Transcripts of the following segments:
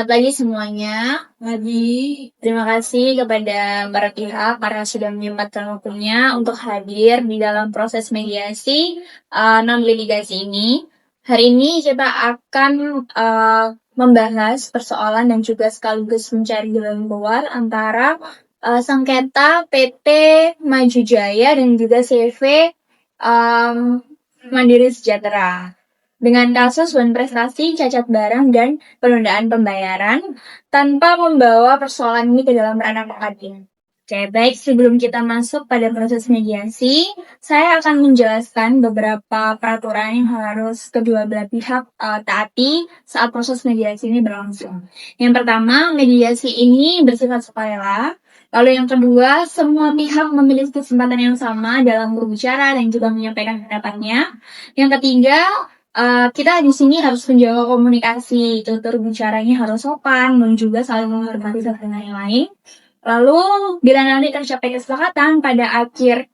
Selamat pagi semuanya. Terima kasih kepada para pihak karena sudah menyempatkan waktunya untuk hadir di dalam proses mediasi non-litigasi ini. Hari ini kita akan membahas persoalan dan juga sekaligus mencari jalan keluar antara sengketa PT Maju Jaya dan juga CV Mandiri Sejahtera. Dengan kasus prestasi, cacat barang, dan penundaan pembayaran tanpa membawa persoalan ini ke dalam ranah pengadilan. Oke, baik, sebelum kita masuk pada proses mediasi, saya akan menjelaskan beberapa peraturan yang harus kedua belah pihak taati saat proses mediasi ini berlangsung. Yang pertama, mediasi ini bersifat sukarela. Lalu yang kedua, semua pihak memiliki kesempatan yang sama dalam berbicara dan juga menyampaikan pendapatnya. Yang ketiga, kita di sini harus menjaga komunikasi, tutur bicaranya harus sopan dan juga saling menghormati satu dengan yang lain. Lalu bila nanti tercapai kesepakatan pada akhir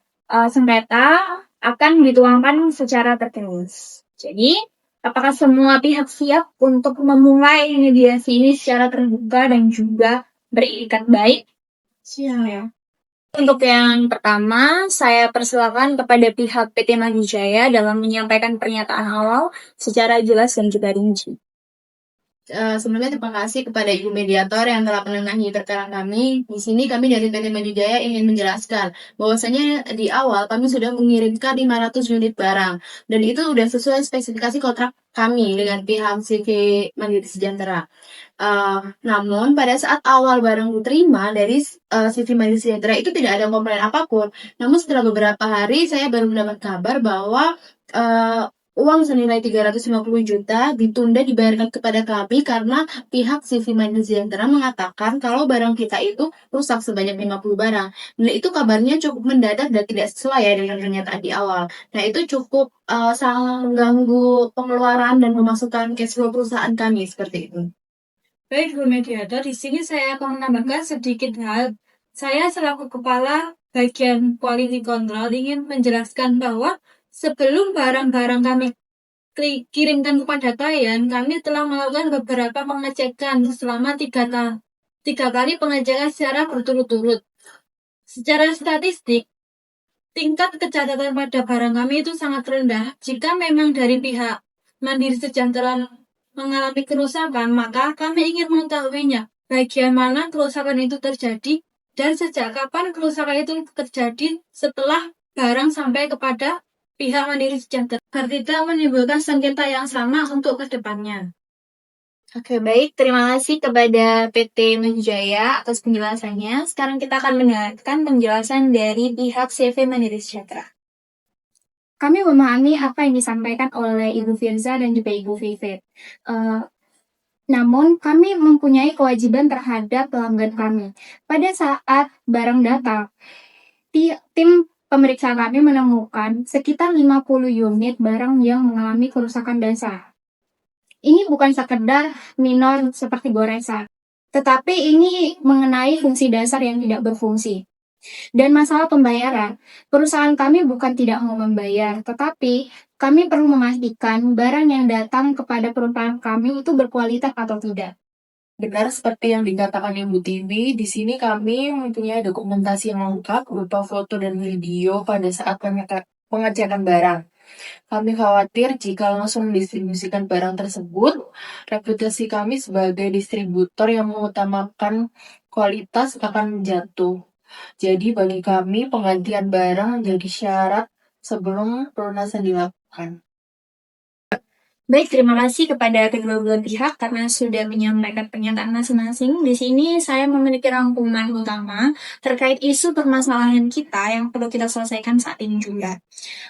sengketa akan dituangkan secara tertulis. Jadi, apakah semua pihak siap untuk memulai mediasi ini secara terbuka dan juga berikat baik? Siap. Untuk yang pertama, saya persilakan kepada pihak PT Maju Jaya dalam menyampaikan pernyataan awal secara jelas dan juga rinci. Sebelumnya terima kasih kepada Ibu Mediator yang telah menengahi perkara kami. Di sini kami dari PT Maju Jaya ingin menjelaskan bahwasanya di awal kami sudah mengirimkan 500 unit barang dan itu sudah sesuai spesifikasi kontrak kami dengan pihak CV Mandiri Sejahtera. Namun pada saat awal barang diterima dari CV Mandiri Sejahtera itu tidak ada komplain apapun. Namun setelah beberapa hari saya baru mendapat kabar bahwa uang senilai 350 juta ditunda dibayarkan kepada kami karena pihak CV Mandiri Sejahtera mengatakan kalau barang kita itu rusak sebanyak 50 barang. Nah itu kabarnya cukup mendadak dan tidak sesuai ya dengan pernyataan di awal. Nah itu cukup sangat mengganggu pengeluaran dan pemasukan cash flow perusahaan kami seperti itu. Baik, Bu Mediator, di sini saya akan menambahkan sedikit hal. Saya selaku kepala bagian quality control ingin menjelaskan bahwa sebelum barang-barang kami kirimkan kepada klien, kami telah melakukan beberapa pengecekan selama 3 kali pengecekan secara berturut-turut. Secara statistik, tingkat kecacatan pada barang kami itu sangat rendah. Jika memang dari pihak Mandiri Sejahtera mengalami kerusakan, maka kami ingin mengetahuinya. Bagian mana kerusakan itu terjadi dan sejak kapan kerusakan itu terjadi setelah barang sampai kepada pihak Mandiri Sejahtera. Agar tidak menimbulkan sengketa yang sama untuk kedepannya. Oke, baik. Terima kasih kepada PT Maju Jaya atas penjelasannya. Sekarang kita akan mendengarkan penjelasan dari pihak CV Mandiri Sejahtera. Kami memahami apa yang disampaikan oleh Ibu Firza dan juga Ibu Vivit. Namun, kami mempunyai kewajiban terhadap pelanggan kami. Pada saat barang datang, tim pemeriksa kami menemukan sekitar 50 unit barang yang mengalami kerusakan dasar. Ini bukan sekedar minor seperti goresan, tetapi ini mengenai fungsi dasar yang tidak berfungsi. Dan masalah pembayaran, perusahaan kami bukan tidak mau membayar, tetapi kami perlu memastikan barang yang datang kepada perusahaan kami itu berkualitas atau tidak. Benar seperti yang dikatakan Ibu Tiwi, di sini kami mempunyai dokumentasi yang lengkap berupa foto dan video pada saat pengecekan barang. Kami khawatir jika langsung mendistribusikan barang tersebut, reputasi kami sebagai distributor yang mengutamakan kualitas akan jatuh. Jadi bagi kami penggantian barang menjadi syarat sebelum pelunasan dilakukan. Baik, terima kasih kepada kedua belah pihak karena sudah menyampaikan pernyataan masing-masing. Di sini saya memiliki rangkuman utama terkait isu permasalahan kita yang perlu kita selesaikan saat ini juga.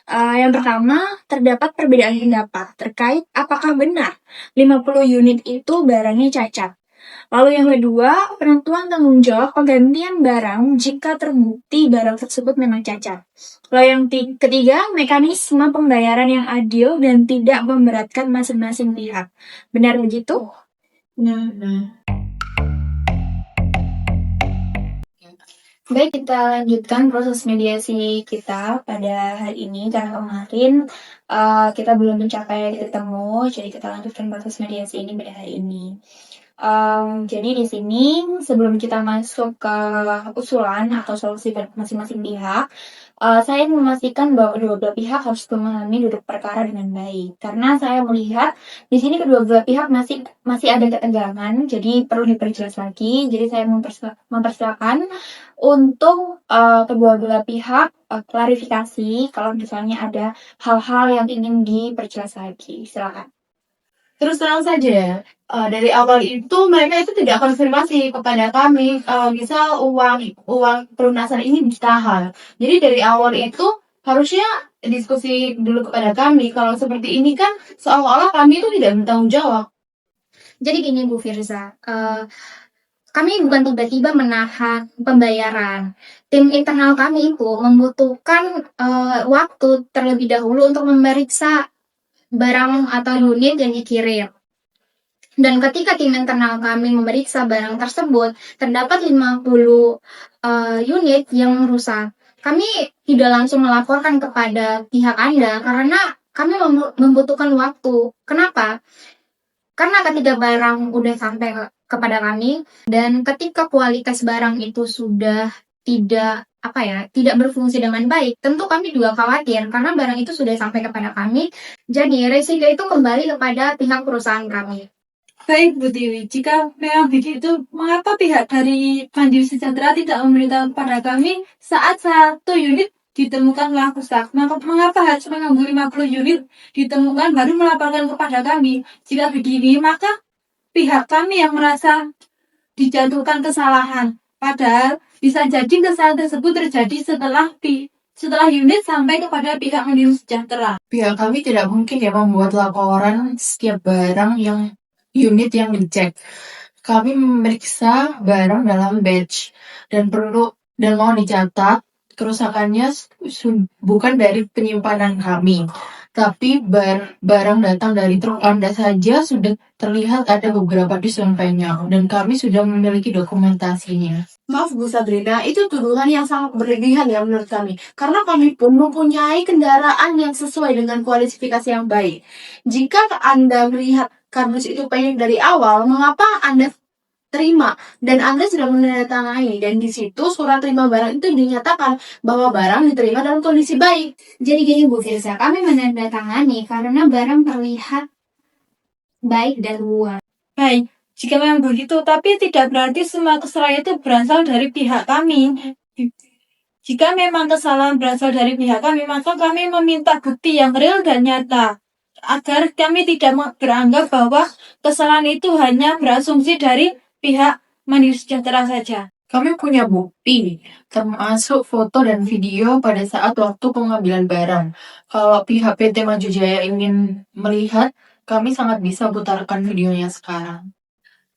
Yang pertama, terdapat perbedaan pendapat terkait apakah benar 50 unit itu barangnya cacat. Lalu yang kedua, penentuan tanggung jawab penggantian barang jika terbukti barang tersebut memang cacat. Lalu yang ketiga, mekanisme pembayaran yang adil dan tidak memberatkan masing-masing pihak. Benar begitu? Nah. Baik, kita lanjutkan proses mediasi kita pada hari ini karena kemarin kita belum mencapai titik temu, jadi kita lanjutkan proses mediasi ini pada hari ini. Jadi di sini sebelum kita masuk ke usulan atau solusi masing-masing pihak, saya ingin memastikan bahwa kedua belah pihak harus memahami duduk perkara dengan baik. Karena saya melihat di sini kedua belah pihak masih ada ketegangan, jadi perlu diperjelas lagi. Jadi saya mempersilakan untuk kedua belah pihak klarifikasi kalau misalnya ada hal-hal yang ingin diperjelas lagi. Silakan. Terus terang saja, dari awal itu mereka itu tidak konfirmasi kepada kami misal uang pelunasan ini ditahan. Jadi dari awal itu harusnya diskusi dulu kepada kami. Kalau seperti ini kan seolah-olah kami itu tidak bertanggung jawab. Jadi gini Bu Firza, kami bukan tiba-tiba menahan pembayaran. Tim internal kami itu membutuhkan waktu terlebih dahulu untuk memeriksa barang atau unit yang dikirim. Dan ketika tim internal kami memeriksa barang tersebut, terdapat 50 unit yang rusak. Kami tidak langsung melaporkan kepada pihak Anda karena kami membutuhkan waktu. Kenapa? Karena ketika barang udah sampai kepada kami dan ketika kualitas barang itu sudah tidak berfungsi dengan baik, tentu kami juga khawatir karena barang itu sudah sampai kepada kami. Jadi resiko itu kembali kepada pihak perusahaan kami. Baik Bu Tiwi, jika memang begitu, mengapa pihak dari Mandiri Sejahtera tidak memberitahu kepada kami saat satu unit ditemukan telah rusak? Mengapa harus menunggu 50 unit ditemukan baru melaporkan kepada kami? Jika begini, maka pihak kami yang merasa dijatuhkan kesalahan. Padahal bisa jadi kesalahan tersebut terjadi setelah unit sampai kepada pihak Mandiri Sejahtera. Pihak kami tidak mungkin ya membuat laporan setiap barang yang unit yang dicek. Kami memeriksa barang dalam batch dan mau dicatat kerusakannya bukan dari penyimpanan kami, tapi barang datang dari truk Anda saja sudah terlihat ada beberapa disampainya dan kami sudah memiliki dokumentasinya. Maaf Bu Sabrina, itu tuduhan yang sangat berlebihan ya menurut kami. Karena kami pun mempunyai kendaraan yang sesuai dengan kualifikasi yang baik. Jika Anda melihat kardus itu pendek dari awal, mengapa Anda terima dan Anda sudah menandatangani dan di situ surat terima barang itu dinyatakan bahwa barang diterima dalam kondisi baik. Jadi gini Bu Firza, kami menandatangani karena barang terlihat baik dan luas. Baik, jika memang begitu, tapi tidak berarti semua kesalahan itu berasal dari pihak kami. Jika memang kesalahan berasal dari pihak kami, maka kami meminta bukti yang real dan nyata. Agar kami tidak beranggap bahwa kesalahan itu hanya berasumsi dari pihak Mandiri Sejahtera saja. Kami punya bukti, termasuk foto dan video pada saat waktu pengambilan barang. Kalau pihak PT Maju Jaya ingin melihat, kami sangat bisa putarkan videonya sekarang.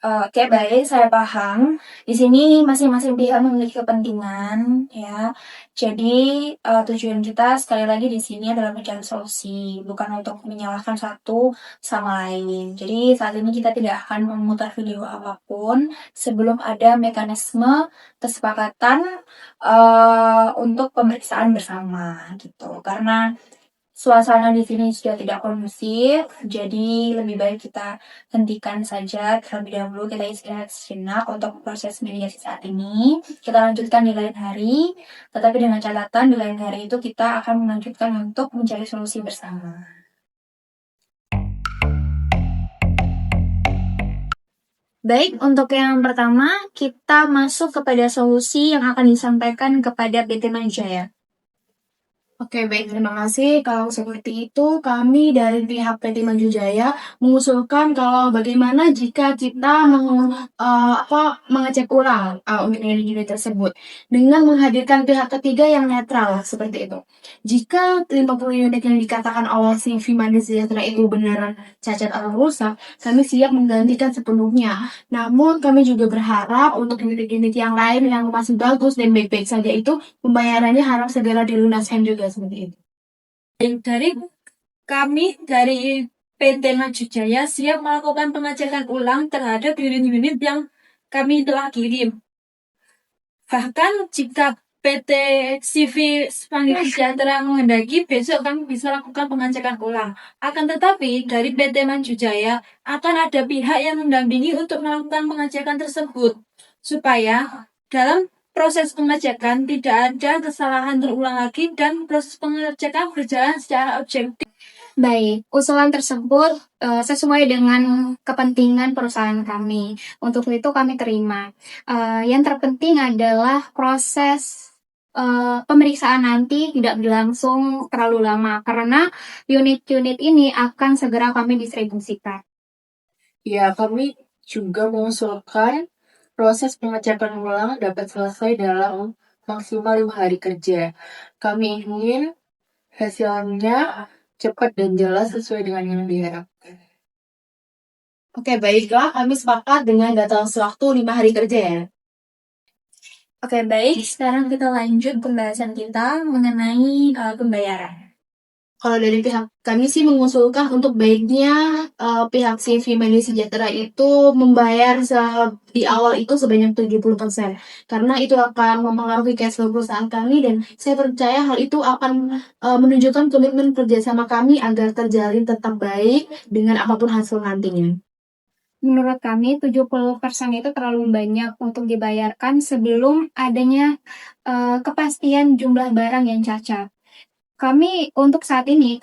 Oke, baik, saya paham. Di sini masing-masing pihak memiliki kepentingan, ya. Jadi tujuan kita sekali lagi di sini adalah mencari solusi, bukan untuk menyalahkan satu sama lain. Jadi saat ini kita tidak akan memutar video apapun sebelum ada mekanisme kesepakatan untuk pemeriksaan bersama, gitu. Karena suasana di sini sudah tidak kondusif, jadi lebih baik kita hentikan saja terlebih dahulu. Kita istirahat sejenak untuk proses mediasi saat ini. Kita lanjutkan di lain hari, tetapi dengan catatan di lain hari itu kita akan melanjutkan untuk mencari solusi bersama. Baik, untuk yang pertama kita masuk kepada solusi yang akan disampaikan kepada PT Manjaya. Oke, baik. Terima kasih. Kalau seperti itu, kami dari pihak PT Maju Jaya mengusulkan kalau bagaimana jika kita mengecek ulang unit-unit tersebut dengan menghadirkan pihak ketiga yang netral seperti itu. Jika 50 unit yang dikatakan awal CV Mandiri Sejahtera itu beneran cacat atau rusak, kami siap menggantikan sepenuhnya. Namun kami juga berharap untuk unit-unit yang lain yang masih bagus dan baik-baik saja itu pembayarannya harus segera dilunaskan juga seperti itu. Dari kami dari PT Maju Jaya siap melakukan pengecekan ulang terhadap unit-unit yang kami telah kirim. Bahkan jika PT CV Mandiri Sejahtera menghendaki, besok kami bisa lakukan pengecekan ulang. Akan tetapi, dari PT Manjujaya akan ada pihak yang mendampingi untuk melakukan pengecekan tersebut. Supaya dalam proses pengecekan tidak ada kesalahan terulang lagi dan proses pengecekan berjalan secara objektif. Baik, usulan tersebut sesuai dengan kepentingan perusahaan kami. Untuk itu kami terima. Yang terpenting adalah proses pemeriksaan nanti tidak berlangsung terlalu lama karena unit-unit ini akan segera kami distribusikan. Ya, kami juga mengusulkan proses pengecekan ulang dapat selesai dalam maksimal 5 hari kerja. Kami ingin hasilnya cepat dan jelas sesuai dengan yang diharapkan. Oke, baiklah. Kami sepakat dengan batas waktu 5 hari kerja ya. Oke, baik. Sekarang kita lanjut pembahasan kita mengenai pembayaran. Kalau dari pihak kami sih mengusulkan untuk baiknya pihak CV Mandiri Sejahtera itu membayar di awal itu sebanyak 70%. Karena itu akan mempengaruhi cash flow perusahaan kami dan saya percaya hal itu akan menunjukkan komitmen kerjasama kami agar terjalin tetap baik dengan apapun hasil nantinya. Menurut kami 70% itu terlalu banyak untuk dibayarkan sebelum adanya kepastian jumlah barang yang cacat. Kami untuk saat ini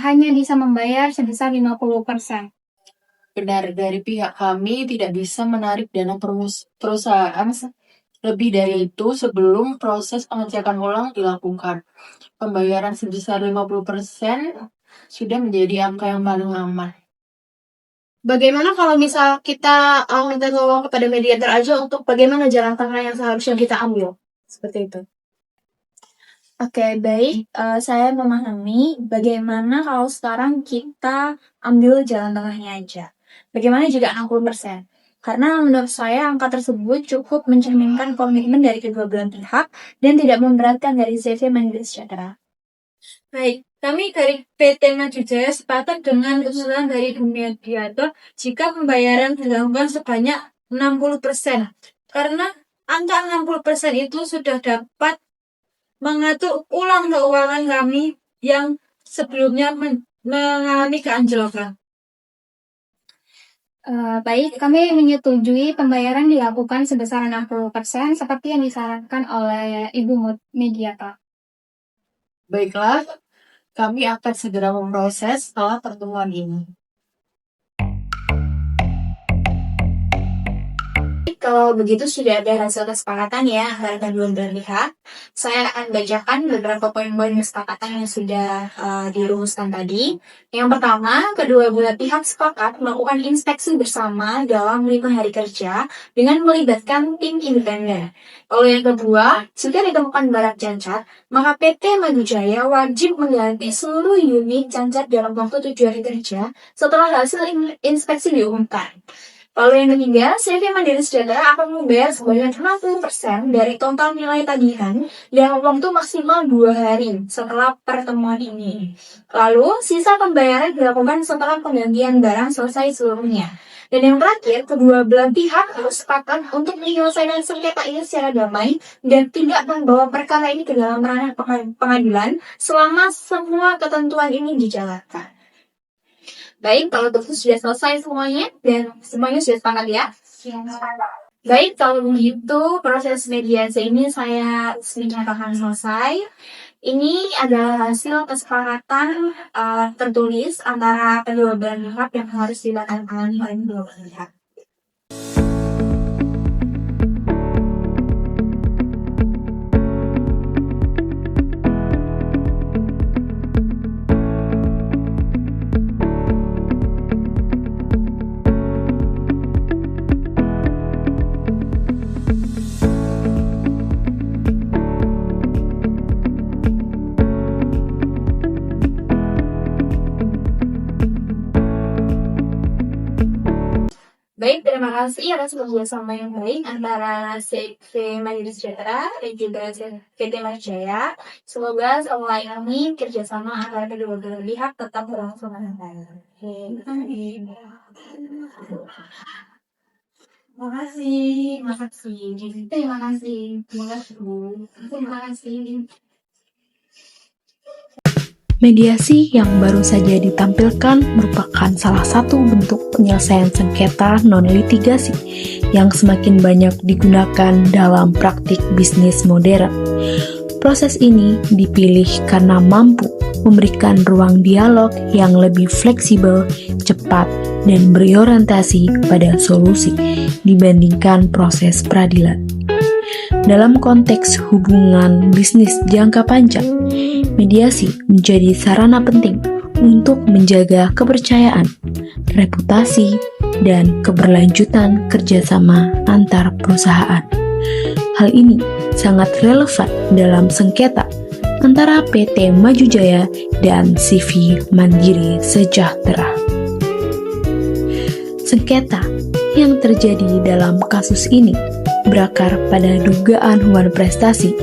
hanya bisa membayar sebesar 50%. Benar, dari pihak kami tidak bisa menarik dana perusahaan lebih dari itu sebelum proses pengecekan ulang dilakukan. Pembayaran sebesar 50% sudah menjadi angka yang paling aman. Bagaimana kalau misal kita minta tolong kepada mediator aja untuk bagaimana jalan tengah yang seharusnya kita ambil? Seperti itu. Oke, baik. Saya memahami bagaimana kalau sekarang kita ambil jalan tengahnya aja. Bagaimana jika 60%? Karena menurut saya angka tersebut cukup mencerminkan komitmen dari kedua belah pihak dan tidak memberatkan dari CV Mandiri Sejahtera. Baik, kami dari PT Manjujaya sepakat dengan usulan dari Bu Mediator jika pembayaran dilakukan sebanyak 60%. Karena angka 60% itu sudah dapat mengatur ulang keuangan kami yang sebelumnya mengalami keanjlokan. Baik, kami menyetujui pembayaran dilakukan sebesar 60% seperti yang disarankan oleh Ibu Mediator. Baiklah, kami akan segera memproses setelah pertemuan ini. Kalau begitu sudah ada hasil kesepakatan ya antara kedua belah pihak. Saya akan bacakan beberapa poin-poin kesepakatan yang sudah dirumuskan tadi. Yang pertama, kedua belah pihak sepakat melakukan inspeksi bersama dalam 5 hari kerja dengan melibatkan tim independen. Lalu yang kedua, jika ditemukan barang cacat, maka PT Manjujaya wajib mengganti seluruh unit cacat dalam waktu 7 hari kerja setelah hasil inspeksi diumumkan. Lalu yang ketiga, CV Mandiri Sejahtera akan membayar sebanyak 50% dari total nilai tagihan dalam waktu maksimal 2 hari setelah pertemuan ini. Lalu, sisa pembayaran dilakukan setelah penggantian barang selesai seluruhnya. Dan yang terakhir, kedua belah pihak harus sepakat untuk menyelesaikan sengketa ini secara damai dan tidak membawa perkara ini ke dalam ranah pengadilan selama semua ketentuan ini dijalankan. Baik, kalau itu sudah selesai semuanya dan semuanya sudah sepakat ya. Baik, kalau begitu proses mediasi ini saya nyatakan selesai. Ini adalah hasil kesepakatan tertulis antara kedua belah pihak yang harus ditandatangani oleh kedua belah pihak. Baik, terima kasih atas kerjasama yang baik antara CV Mandiri Sejahtera dan juga PT Manjujaya. Semoga setelah ini kerjasama antara kedua belah pihak tetap berlangsung dengan baik. Makasih. Terima kasih. Terima kasih. Terima kasih, Bu. Terima kasih. Mediasi yang baru saja ditampilkan merupakan salah satu bentuk penyelesaian sengketa non-litigasi yang semakin banyak digunakan dalam praktik bisnis modern. Proses ini dipilih karena mampu memberikan ruang dialog yang lebih fleksibel, cepat, dan berorientasi pada solusi dibandingkan proses peradilan. Dalam konteks hubungan bisnis jangka panjang, mediasi menjadi sarana penting untuk menjaga kepercayaan, reputasi, dan keberlanjutan kerjasama antar perusahaan. Hal ini sangat relevan dalam sengketa antara PT Maju Jaya dan CV Mandiri Sejahtera. Sengketa yang terjadi dalam kasus ini berakar pada dugaan hubungan prestasi,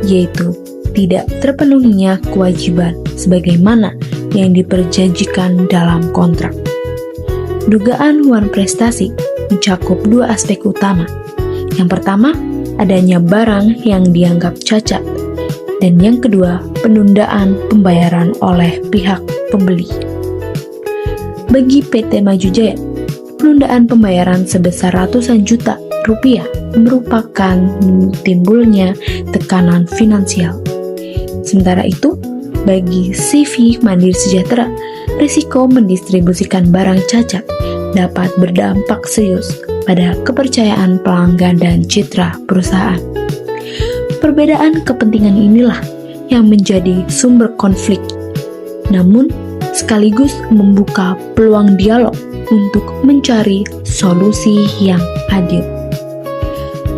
yaitu tidak terpenuhinya kewajiban sebagaimana yang diperjanjikan dalam kontrak. Dugaan hubungan prestasi mencakup dua aspek utama. Yang pertama, adanya barang yang dianggap cacat, dan yang kedua, penundaan pembayaran oleh pihak pembeli. Bagi PT Maju Jaya, penundaan pembayaran sebesar ratusan juta rupiah merupakan timbulnya tekanan finansial. Sementara itu, bagi CV Mandiri Sejahtera, risiko mendistribusikan barang cacat dapat berdampak serius pada kepercayaan pelanggan dan citra perusahaan. Perbedaan kepentingan inilah yang menjadi sumber konflik, namun sekaligus membuka peluang dialog untuk mencari solusi yang adil.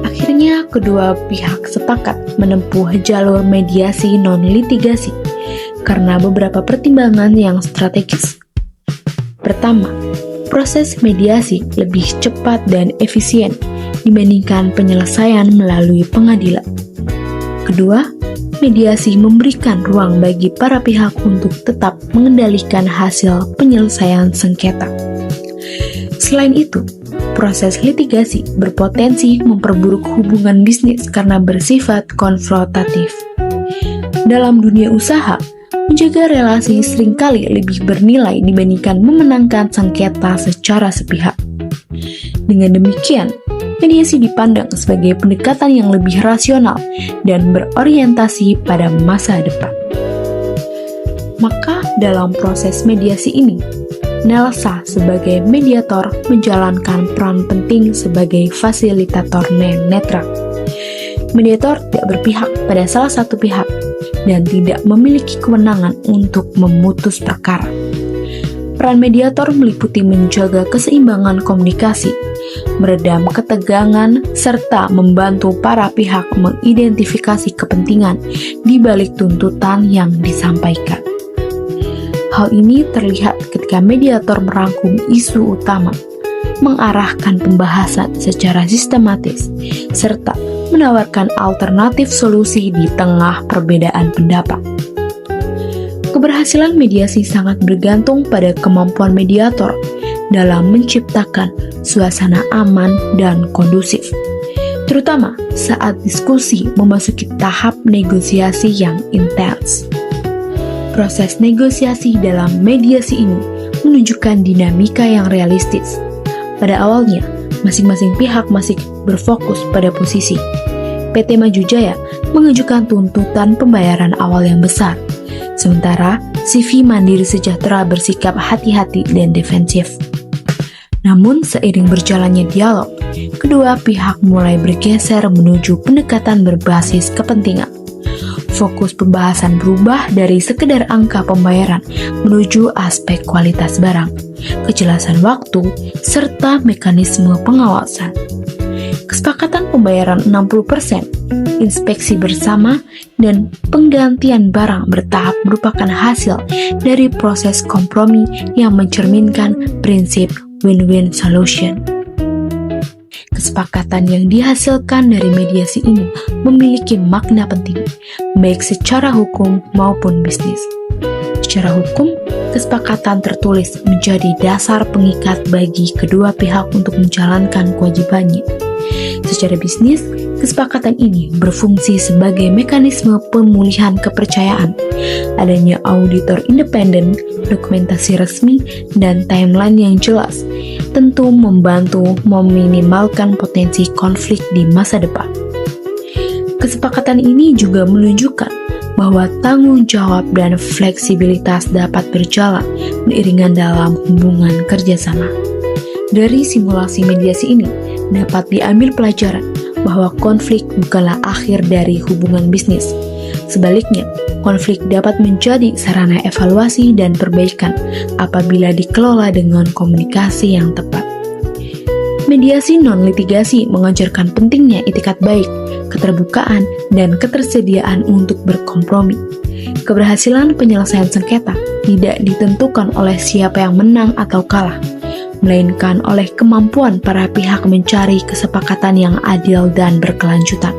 Akhirnya, kedua pihak sepakat menempuh jalur mediasi non-litigasi karena beberapa pertimbangan yang strategis. Pertama, proses mediasi lebih cepat dan efisien dibandingkan penyelesaian melalui pengadilan. Kedua, mediasi memberikan ruang bagi para pihak untuk tetap mengendalikan hasil penyelesaian sengketa. Selain itu, proses litigasi berpotensi memperburuk hubungan bisnis karena bersifat konfrontatif. Dalam dunia usaha, menjaga relasi seringkali lebih bernilai dibandingkan memenangkan sengketa secara sepihak. Dengan demikian, mediasi dipandang sebagai pendekatan yang lebih rasional dan berorientasi pada masa depan. Maka, dalam proses mediasi ini, Nelsa sebagai mediator menjalankan peran penting sebagai fasilitator netral. Mediator tidak berpihak pada salah satu pihak dan tidak memiliki kewenangan untuk memutus perkara. Peran mediator meliputi menjaga keseimbangan komunikasi, meredam ketegangan, serta membantu para pihak mengidentifikasi kepentingan di balik tuntutan yang disampaikan. Hal ini terlihat ketika mediator merangkum isu utama, mengarahkan pembahasan secara sistematis, serta menawarkan alternatif solusi di tengah perbedaan pendapat. Keberhasilan mediasi sangat bergantung pada kemampuan mediator dalam menciptakan suasana aman dan kondusif, terutama saat diskusi memasuki tahap negosiasi yang intens. Proses negosiasi dalam mediasi ini menunjukkan dinamika yang realistis. Pada awalnya, masing-masing pihak masih berfokus pada posisi. PT Maju Jaya mengajukan tuntutan pembayaran awal yang besar, sementara CV Mandiri Sejahtera bersikap hati-hati dan defensif. Namun, seiring berjalannya dialog, kedua pihak mulai bergeser menuju pendekatan berbasis kepentingan. Fokus pembahasan berubah dari sekedar angka pembayaran menuju aspek kualitas barang, kejelasan waktu, serta mekanisme pengawasan. Kesepakatan pembayaran 60%, inspeksi bersama, dan penggantian barang bertahap merupakan hasil dari proses kompromi yang mencerminkan prinsip win-win solution. Kesepakatan yang dihasilkan dari mediasi ini memiliki makna penting, baik secara hukum maupun bisnis. Secara hukum, kesepakatan tertulis menjadi dasar pengikat bagi kedua pihak untuk menjalankan kewajibannya. Secara bisnis, kesepakatan ini berfungsi sebagai mekanisme pemulihan kepercayaan. Adanya auditor independen, dokumentasi resmi, dan timeline yang jelas tentu membantu meminimalkan potensi konflik di masa depan. Kesepakatan ini juga menunjukkan bahwa tanggung jawab dan fleksibilitas dapat berjalan beriringan dalam hubungan kerjasama. Dari simulasi mediasi ini, dapat diambil pelajaran bahwa konflik bukanlah akhir dari hubungan bisnis. Sebaliknya, konflik dapat menjadi sarana evaluasi dan perbaikan apabila dikelola dengan komunikasi yang tepat. Mediasi non-litigasi mengajarkan pentingnya itikat baik, keterbukaan, dan ketersediaan untuk berkompromi. Keberhasilan penyelesaian sengketa tidak ditentukan oleh siapa yang menang atau kalah, melainkan oleh kemampuan para pihak mencari kesepakatan yang adil dan berkelanjutan.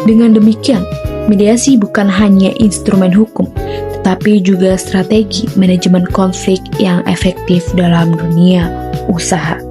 Dengan demikian, mediasi bukan hanya instrumen hukum, tetapi juga strategi manajemen konflik yang efektif dalam dunia usaha.